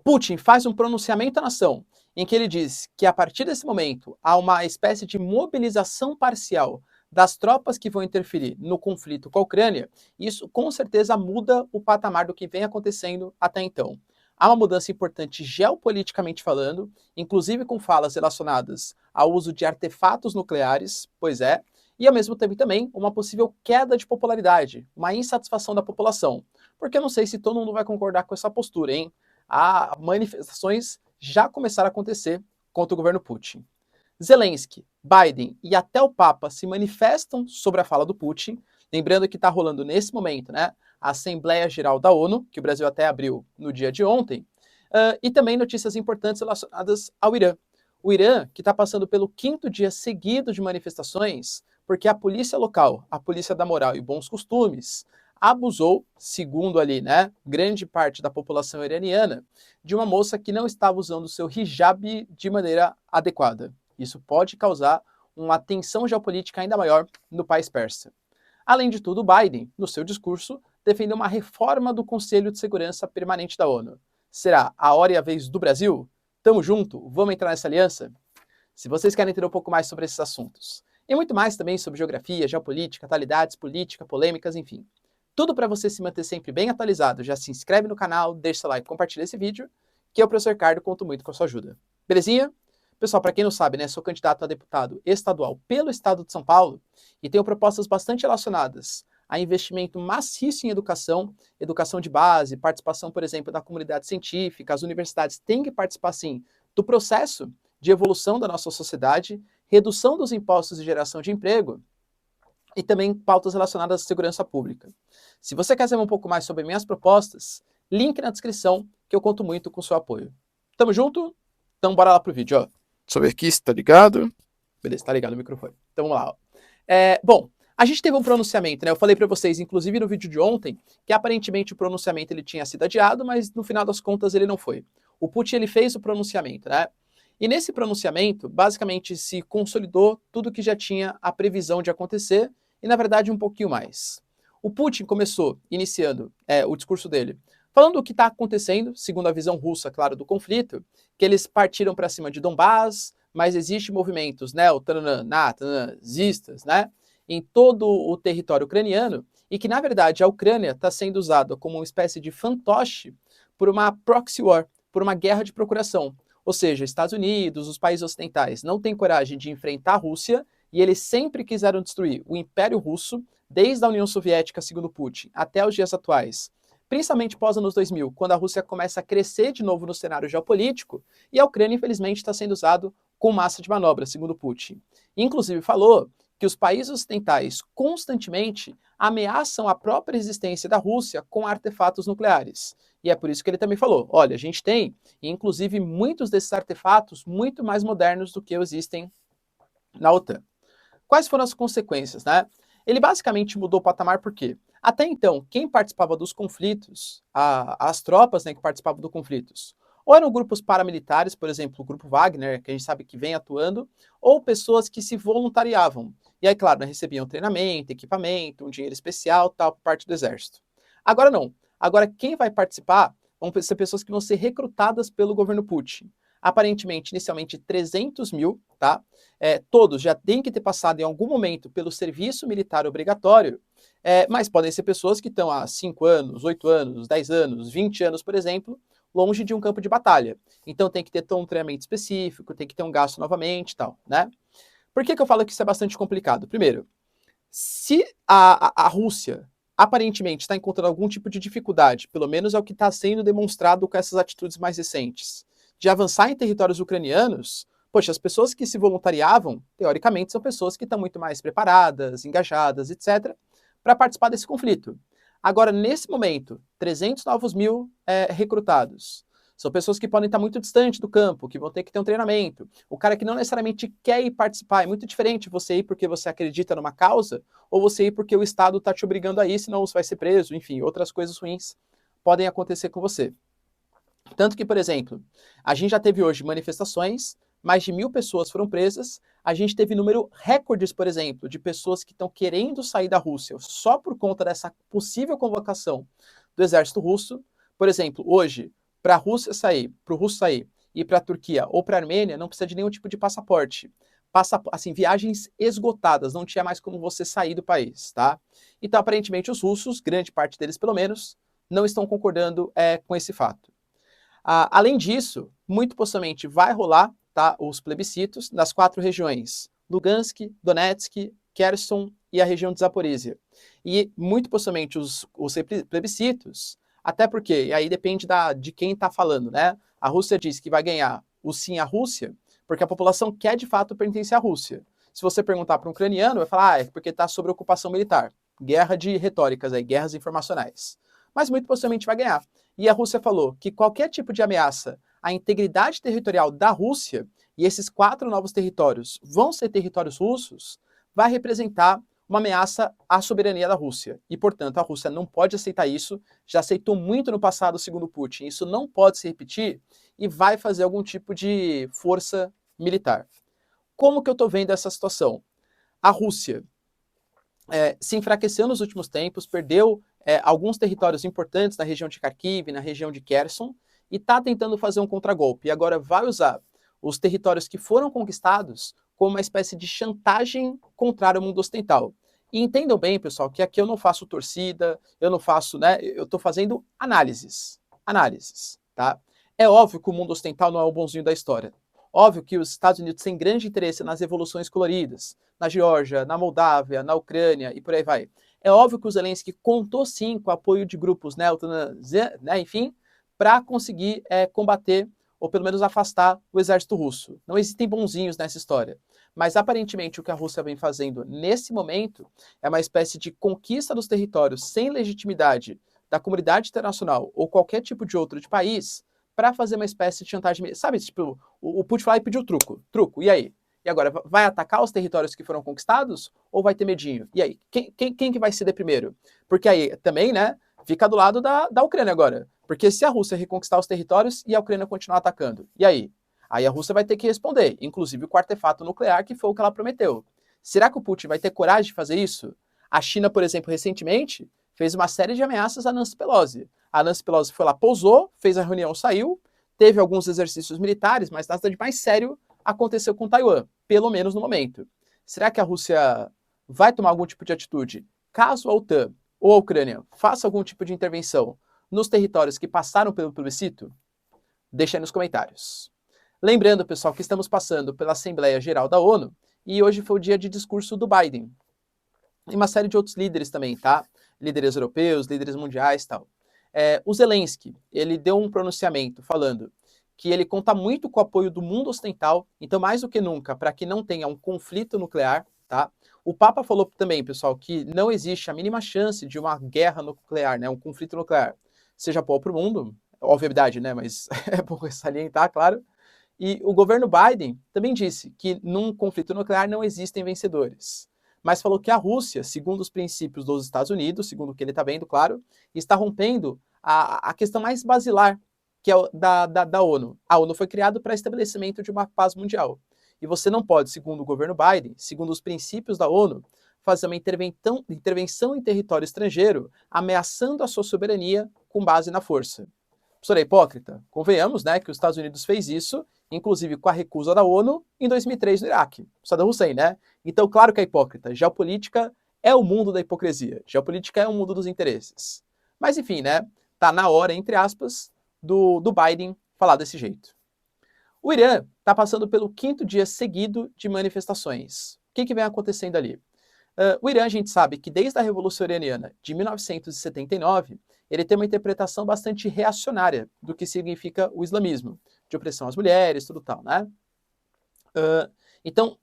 Putin faz um pronunciamento à nação em que ele diz que a partir desse momento há uma espécie de mobilização parcial das tropas que vão interferir no conflito com a Ucrânia. Isso com certeza muda o patamar do que vem acontecendo até então. Há uma mudança importante geopoliticamente falando, inclusive com falas relacionadas ao uso de artefatos nucleares, pois é, e ao mesmo tempo também uma possível queda de popularidade, uma insatisfação da população. Porque eu não sei se todo mundo vai concordar com essa postura, hein? Há manifestações já começaram a acontecer contra o governo Putin. Zelensky, Biden e até o Papa se manifestam sobre a fala do Putin, lembrando que está rolando nesse momento, né, a Assembleia Geral da ONU, que o Brasil até abriu no dia de ontem, e também notícias importantes relacionadas ao Irã. O Irã, que está passando pelo 5º dia seguido de manifestações, porque a polícia local, a polícia da moral e bons costumes, abusou, segundo ali, né, grande parte da população iraniana, de uma moça que não estava usando o seu hijab de maneira adequada. Isso pode causar uma tensão geopolítica ainda maior no país persa. Além de tudo, Biden, no seu discurso, defendeu uma reforma do Conselho de Segurança Permanente da ONU. Será a hora e a vez do Brasil? Tamo junto? Vamos entrar nessa aliança? Se vocês querem entender um pouco mais sobre esses assuntos, e muito mais também sobre geografia, geopolítica, atualidades, política, polêmicas, enfim. Tudo para você se manter sempre bem atualizado. Já se inscreve no canal, deixa seu like, compartilha esse vídeo, que eu, professor Ricardo, conto muito com a sua ajuda. Belezinha? Pessoal, para quem não sabe, né, sou candidato a deputado estadual pelo estado de São Paulo e tenho propostas bastante relacionadas a investimento maciço em educação, educação de base, participação, por exemplo, da comunidade científica. As universidades têm que participar, sim, do processo de evolução da nossa sociedade, redução dos impostos e geração de emprego, e também pautas relacionadas à segurança pública. Se você quer saber um pouco mais sobre minhas propostas, link na descrição, que eu conto muito com o seu apoio. Tamo junto? Então bora lá pro vídeo, ó. Deixa eu ver aqui se tá ligado. Beleza, tá ligado o microfone. Então vamos lá, ó. Bom, a gente teve um pronunciamento, né? Eu falei para vocês, inclusive no vídeo de ontem, que aparentemente o pronunciamento ele tinha sido adiado, mas no final das contas ele não foi. O Putin ele fez o pronunciamento, né? E nesse pronunciamento, basicamente se consolidou tudo que já tinha a previsão de acontecer e, na verdade, um pouquinho mais. O Putin começou, iniciando o discurso dele, falando o que está acontecendo, segundo a visão russa, claro, do conflito, que eles partiram para cima de Donbás, mas existem movimentos nazistas, né, em todo o território ucraniano, e que, na verdade, a Ucrânia está sendo usada como uma espécie de fantoche por uma proxy war, por uma guerra de procuração. Ou seja, Estados Unidos, os países ocidentais não têm coragem de enfrentar a Rússia e eles sempre quiseram destruir o Império Russo, desde a União Soviética, segundo Putin, até os dias atuais. Principalmente pós anos 2000, quando a Rússia começa a crescer de novo no cenário geopolítico, e a Ucrânia, infelizmente, está sendo usado com massa de manobra, segundo Putin. Inclusive falou que os países ocidentais constantemente ameaçam a própria existência da Rússia com artefatos nucleares. E é por isso que ele também falou, olha, a gente tem, inclusive, muitos desses artefatos muito mais modernos do que existem na OTAN. Quais foram as consequências, né? Ele basicamente mudou o patamar por quê? Até então, quem participava dos conflitos, as tropas, né, que participavam dos conflitos, ou eram grupos paramilitares, por exemplo, o grupo Wagner, que a gente sabe que vem atuando, ou pessoas que se voluntariavam. E aí, claro, né, recebiam treinamento, equipamento, um dinheiro especial, tal, por parte do exército. Agora não. Agora quem vai participar vão ser pessoas que vão ser recrutadas pelo governo Putin. Aparentemente, inicialmente 300 mil, tá? Todos já têm que ter passado em algum momento pelo serviço militar obrigatório, mas podem ser pessoas que estão há 5 anos, 8 anos, 10 anos, 20 anos, por exemplo, longe de um campo de batalha. Então tem que ter um treinamento específico, tem que ter um gasto novamente e tal, né? Por que eu falo que isso é bastante complicado? Primeiro, se a Rússia aparentemente está encontrando algum tipo de dificuldade, pelo menos é o que está sendo demonstrado com essas atitudes mais recentes, de avançar em territórios ucranianos, poxa, as pessoas que se voluntariavam, teoricamente, são pessoas que estão muito mais preparadas, engajadas, etc., para participar desse conflito. Agora, nesse momento, 300 novos mil recrutados. São pessoas que podem estar muito distantes do campo, que vão ter que ter um treinamento. O cara que não necessariamente quer ir participar. É muito diferente você ir porque você acredita numa causa, ou você ir porque o Estado está te obrigando a ir, senão você vai ser preso. Enfim, outras coisas ruins podem acontecer com você. Tanto que, por exemplo, a gente já teve hoje manifestações, mais de 1.000 pessoas foram presas. A gente teve número recordes, por exemplo, de pessoas que estão querendo sair da Rússia só por conta dessa possível convocação do exército russo. Por exemplo, hoje, para a Rússia sair, para o russo sair, ir para a Turquia ou para a Armênia, não precisa de nenhum tipo de passaporte. Assim, viagens esgotadas, não tinha mais como você sair do país, tá? Então, aparentemente, os russos, grande parte deles pelo menos, não estão concordando com esse fato. Além disso, muito possivelmente vai rolar, tá, os plebiscitos nas 4 regiões: Lugansk, Donetsk, Kherson e a região de Zaporizhia. E muito possivelmente os plebiscitos, até porque, e aí depende de quem está falando, né? A Rússia diz que vai ganhar o sim à Rússia, porque a população quer de fato pertencer à Rússia. Se você perguntar para um ucraniano, vai falar, é porque está sob ocupação militar. Guerra de retóricas, aí, guerras informacionais. Mas muito possivelmente vai ganhar. E a Rússia falou que qualquer tipo de ameaça à integridade territorial da Rússia, e esses 4 novos territórios vão ser territórios russos, vai representar uma ameaça à soberania da Rússia. E, portanto, a Rússia não pode aceitar isso, já aceitou muito no passado, segundo Putin. Isso não pode se repetir e vai fazer algum tipo de força militar. Como que eu estou vendo essa situação? A Rússia se enfraqueceu nos últimos tempos, perdeu alguns territórios importantes na região de Kharkiv, na região de Kherson, e está tentando fazer um contragolpe. E agora vai usar os territórios que foram conquistados como uma espécie de chantagem contrária ao mundo ocidental. E entendam bem, pessoal, que aqui eu não faço torcida, eu não faço, né? Eu estou fazendo análises. Análises, tá? É óbvio que o mundo ocidental não é o bonzinho da história. Óbvio que os Estados Unidos têm grande interesse nas revoluções coloridas, na Geórgia, na Moldávia, na Ucrânia e por aí vai. É óbvio que o Zelensky contou sim com o apoio de grupos, né, enfim, para conseguir combater ou pelo menos afastar o exército russo. Não existem bonzinhos nessa história. Mas aparentemente o que a Rússia vem fazendo nesse momento é uma espécie de conquista dos territórios sem legitimidade da comunidade internacional ou qualquer tipo de outro de país para fazer uma espécie de chantagem. Sabe, tipo, o Putin foi lá e pediu truco, e aí? E agora, vai atacar os territórios que foram conquistados ou vai ter medinho? E aí, quem que vai ceder primeiro? Porque aí também, né, fica do lado da Ucrânia agora. Porque se a Rússia reconquistar os territórios e a Ucrânia continuar atacando, e aí? Aí a Rússia vai ter que responder, inclusive o artefato nuclear, que foi o que ela prometeu. Será que o Putin vai ter coragem de fazer isso? A China, por exemplo, recentemente, fez uma série de ameaças a Nancy Pelosi. A Nancy Pelosi foi lá, pousou, fez a reunião, saiu, teve alguns exercícios militares, mas nada de mais sério aconteceu com Taiwan, pelo menos no momento. Será que a Rússia vai tomar algum tipo de atitude caso a OTAN ou a Ucrânia faça algum tipo de intervenção nos territórios que passaram pelo plebiscito? Deixa aí nos comentários. Lembrando, pessoal, que estamos passando pela Assembleia Geral da ONU e hoje foi o dia de discurso do Biden. E uma série de outros líderes também, tá? Líderes europeus, líderes mundiais e tal. O Zelensky, ele deu um pronunciamento falando que ele conta muito com o apoio do mundo ocidental, então mais do que nunca, para que não tenha um conflito nuclear, tá? O Papa falou também, pessoal, que não existe a mínima chance de uma guerra nuclear, né, um conflito nuclear, seja bom para o mundo, obviedade, né, mas é bom salientar, claro. E o governo Biden também disse que num conflito nuclear não existem vencedores. Mas falou que a Rússia, segundo os princípios dos Estados Unidos, segundo o que ele está vendo, claro, está rompendo a questão mais basilar, que é da ONU. A ONU foi criada para estabelecimento de uma paz mundial. E você não pode, segundo o governo Biden, segundo os princípios da ONU, fazer uma intervenção em território estrangeiro ameaçando a sua soberania com base na força. Professor, é hipócrita? Convenhamos, né, que os Estados Unidos fez isso, inclusive com a recusa da ONU, em 2003 no Iraque. Saddam Hussein, né? Então, claro que é hipócrita. Geopolítica é o mundo da hipocrisia. Geopolítica é o mundo dos interesses. Mas, enfim, né? Tá na hora, entre aspas, do Biden falar desse jeito. O Irã está passando pelo 5º dia seguido de manifestações. O que vem acontecendo ali? O Irã, a gente sabe que desde a Revolução Iraniana de 1979, ele tem uma interpretação bastante reacionária do que significa o islamismo, de opressão às mulheres, tudo tal, né? Então,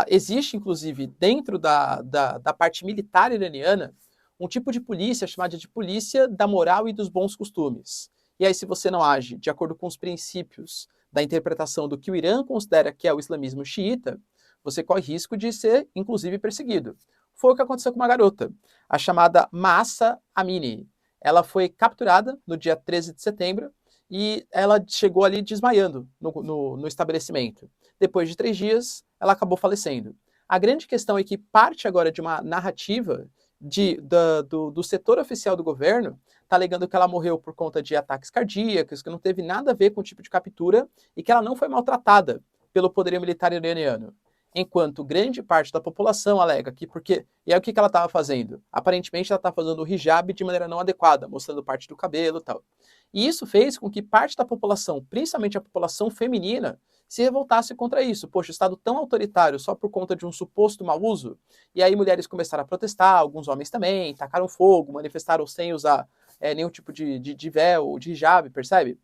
existe, inclusive, dentro da parte militar iraniana, um tipo de polícia chamada de polícia da moral e dos bons costumes. E aí, se você não age de acordo com os princípios da interpretação do que o Irã considera que é o islamismo xiita, você corre risco de ser, inclusive, perseguido. Foi o que aconteceu com uma garota, a chamada Mahsa Amini. Ela foi capturada no dia 13 de setembro e ela chegou ali desmaiando no estabelecimento. Depois de 3 dias, ela acabou falecendo. A grande questão é que parte agora de uma narrativa do setor oficial do governo está alegando que ela morreu por conta de ataques cardíacos, que não teve nada a ver com o tipo de captura e que ela não foi maltratada pelo poderio militar iraniano. Enquanto grande parte da população alega que porque... E aí o que ela estava fazendo? Aparentemente ela estava fazendo o hijab de maneira não adequada, mostrando parte do cabelo e tal. E isso fez com que parte da população, principalmente a população feminina, se revoltasse contra isso. Poxa, o Estado tão autoritário só por conta de um suposto mau uso. E aí mulheres começaram a protestar, alguns homens também, tacaram fogo, manifestaram sem usar nenhum tipo de véu, de hijab, percebe?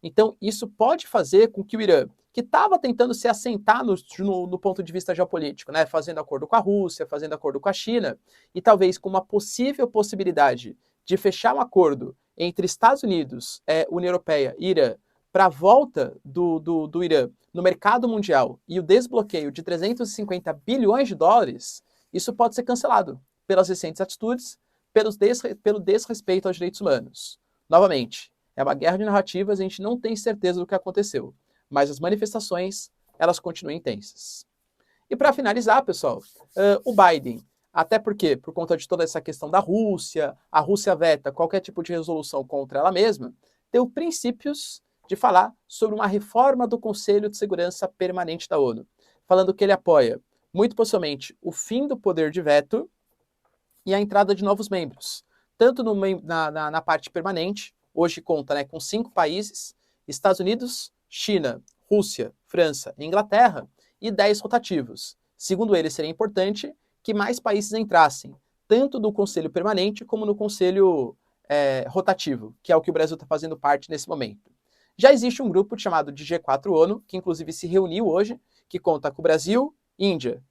Então, isso pode fazer com que o Irã, que estava tentando se assentar no ponto de vista geopolítico, né, fazendo acordo com a Rússia, fazendo acordo com a China, e talvez com uma possível possibilidade de fechar um acordo entre Estados Unidos, União Europeia e Irã, para a volta do Irã no mercado mundial e o desbloqueio de 350 bilhões de dólares, isso pode ser cancelado pelas recentes atitudes, pelo desrespeito aos direitos humanos. Novamente, é uma guerra de narrativas, a gente não tem certeza do que aconteceu, mas as manifestações, elas continuam intensas. E para finalizar, pessoal, o Biden, até porque, por conta de toda essa questão da Rússia, a Rússia veta qualquer tipo de resolução contra ela mesma, deu princípios de falar sobre uma reforma do Conselho de Segurança Permanente da ONU, falando que ele apoia, muito possivelmente, o fim do poder de veto e a entrada de novos membros, tanto na parte permanente, hoje conta, né, com 5 países, Estados Unidos, China, Rússia, França e Inglaterra, e 10 rotativos. Segundo ele, seria importante que mais países entrassem, tanto no Conselho Permanente como no Conselho rotativo, que é o que o Brasil está fazendo parte nesse momento. Já existe um grupo chamado de G4 ONU, que inclusive se reuniu hoje, que conta com o Brasil, Índia,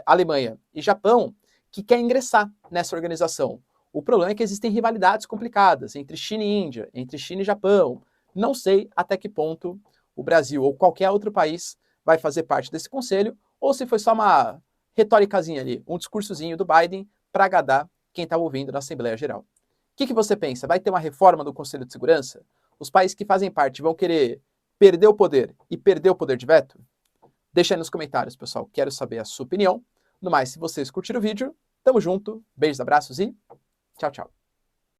Alemanha e Japão, que quer ingressar nessa organização. O problema é que existem rivalidades complicadas entre China e Índia, entre China e Japão. Não sei até que ponto o Brasil ou qualquer outro país vai fazer parte desse conselho, ou se foi só uma retóricazinha ali, um discursozinho do Biden para agradar quem está ouvindo na Assembleia Geral. O que você pensa? Vai ter uma reforma do Conselho de Segurança? Os países que fazem parte vão querer perder o poder e perder o poder de veto? Deixa aí nos comentários, pessoal. Quero saber a sua opinião. No mais, se vocês curtiram o vídeo, tamo junto, beijos, abraços e tchau, tchau.